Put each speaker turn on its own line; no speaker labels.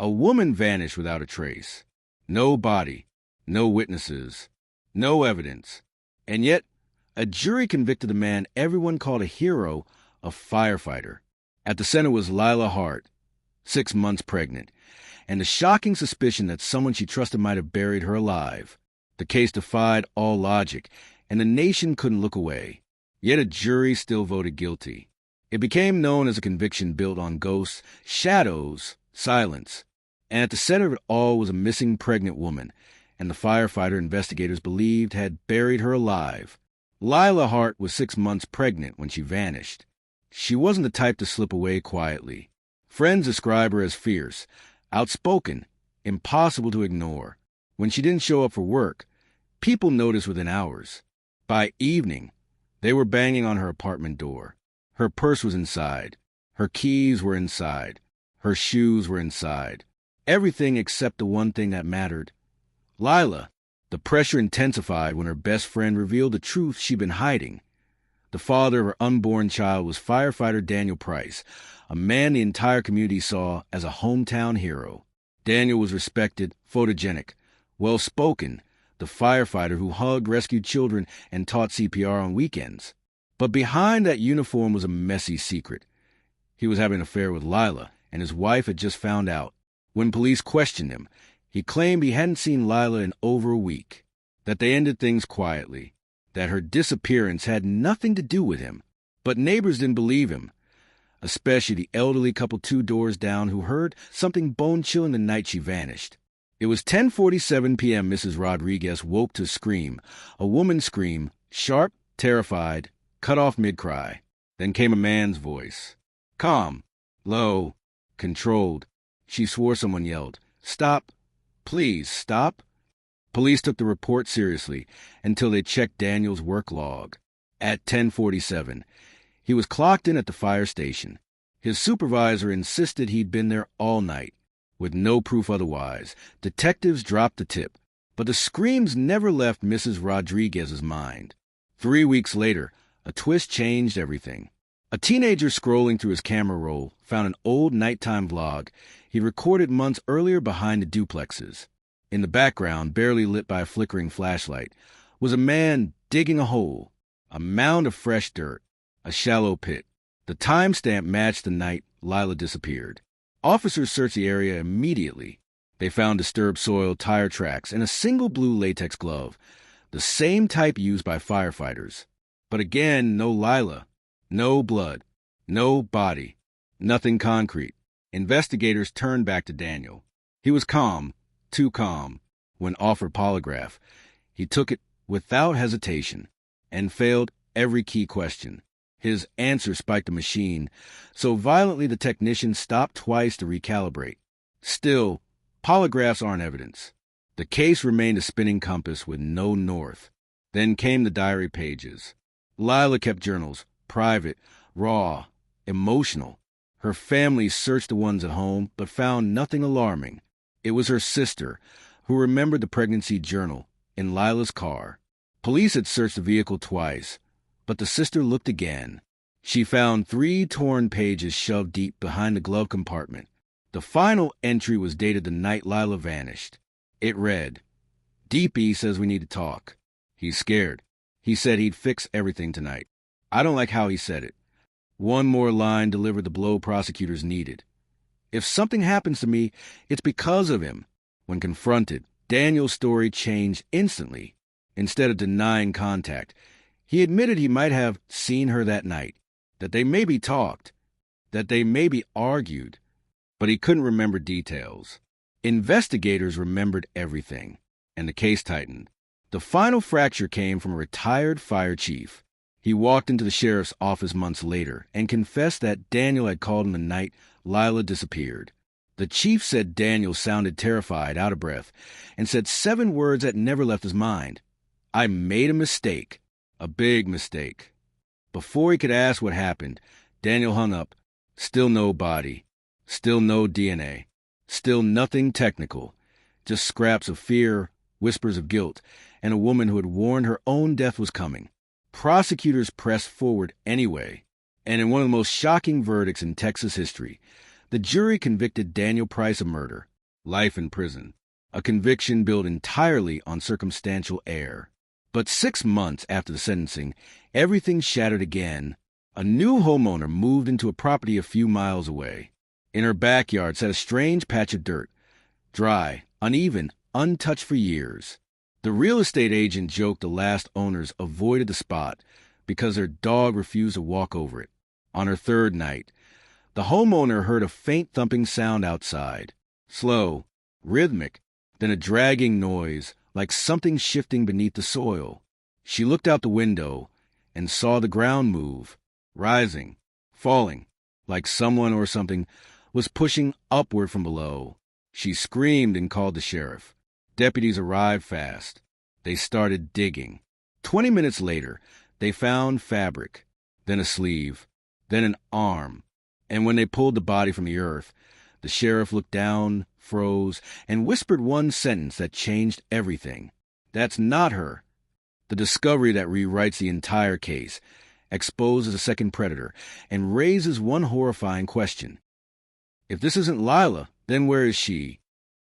A woman vanished without a trace. No body, no witnesses, no evidence. And yet, a jury convicted the man everyone called a hero, a firefighter. At the center was Lila Hart, 6 months pregnant, and the shocking suspicion that someone she trusted might have buried her alive. The case defied all logic, and the nation couldn't look away. Yet a jury still voted guilty. It became known as a conviction built on ghosts, shadows, silence. And at the center of it all was a missing pregnant woman, and the firefighter investigators believed had buried her alive. Lila Hart was 6 months pregnant when she vanished. She wasn't the type to slip away quietly. Friends describe her as fierce, outspoken, impossible to ignore. When she didn't show up for work, people noticed within hours. By evening, they were banging on her apartment door. Her purse was inside. Her keys were inside. Her shoes were inside. Everything except the one thing that mattered. Lila. The pressure intensified when her best friend revealed the truth she'd been hiding. The father of her unborn child was firefighter Daniel Price, a man the entire community saw as a hometown hero. Daniel was respected, photogenic, well-spoken, the firefighter who hugged rescued children and taught CPR on weekends. But behind that uniform was a messy secret. He was having an affair with Lila, and his wife had just found out. When police questioned him, he claimed he hadn't seen Lila in over a week, that they ended things quietly, that her disappearance had nothing to do with him. But neighbors didn't believe him, especially the elderly couple 2 doors down who heard something bone-chilling the night she vanished. It was 10:47 p.m. Mrs. Rodriguez woke to scream, a woman's scream, sharp, terrified, cut off mid-cry. Then came a man's voice. Calm, low, controlled. She swore someone yelled, "Stop! Please, stop!" Police took the report seriously until they checked Daniel's work log. At 10:47, he was clocked in at the fire station. His supervisor insisted he'd been there all night, with no proof otherwise. Detectives dropped the tip, but the screams never left Mrs. Rodriguez's mind. 3 weeks later, a twist changed everything. A teenager scrolling through his camera roll found an old nighttime vlog he recorded months earlier behind the duplexes. In the background, barely lit by a flickering flashlight, was a man digging a hole, a mound of fresh dirt, a shallow pit. The timestamp matched the night Lila disappeared. Officers searched the area immediately. They found disturbed soil, tire tracks, and a single blue latex glove, the same type used by firefighters. But again, no Lila, no blood, no body, nothing concrete. Investigators turned back to Daniel. He was calm, too calm. When offered polygraph, he took it without hesitation and failed every key question. His answer spiked the machine so violently the technician stopped twice to recalibrate. Still, polygraphs aren't evidence. The case remained a spinning compass with no north. Then came the diary pages. Lila kept journals, private, raw, emotional. Her family searched the ones at home but found nothing alarming. It was her sister who remembered the pregnancy journal in Lila's car. Police had searched the vehicle twice, but the sister looked again. She found 3 torn pages shoved deep behind the glove compartment. The final entry was dated the night Lila vanished. It read, "DP says we need to talk. He's scared. He said he'd fix everything tonight." I don't like how he said it. One more line delivered the blow prosecutors needed. If something happens to me, it's because of him. When confronted, Daniel's story changed instantly. Instead of denying contact, he admitted he might have seen her that night, that they maybe talked, that they maybe argued, but he couldn't remember details. Investigators remembered everything, and the case tightened. The final fracture came from a retired fire chief. He walked into the sheriff's office months later and confessed that Daniel had called him the night Lila disappeared. The chief said Daniel sounded terrified, out of breath, and said 7 words that never left his mind. "I made a mistake, a big mistake." Before he could ask what happened, Daniel hung up. Still no body, still no DNA, still nothing technical, just scraps of fear, whispers of guilt, and a woman who had warned her own death was coming. Prosecutors pressed forward anyway, and in one of the most shocking verdicts in Texas history, the jury convicted Daniel Price of murder, life in prison, a conviction built entirely on circumstantial error. But 6 months after the sentencing, everything shattered again. A new homeowner moved into a property a few miles away. In her backyard sat a strange patch of dirt, dry, uneven, untouched for years. The real estate agent joked the last owners avoided the spot because their dog refused to walk over it. On her third night, the homeowner heard a faint thumping sound outside. Slow, rhythmic, then a dragging noise, like something shifting beneath the soil. She looked out the window and saw the ground move, rising, falling, like someone or something was pushing upward from below. She screamed and called the sheriff. Deputies arrived fast. They started digging. 20 minutes later, they found fabric, then a sleeve, then an arm. And when they pulled the body from the earth, the sheriff looked down, froze, and whispered one sentence that changed everything. "That's not her." The discovery that rewrites the entire case, exposes a second predator, and raises one horrifying question. If this isn't Lila, then where is she?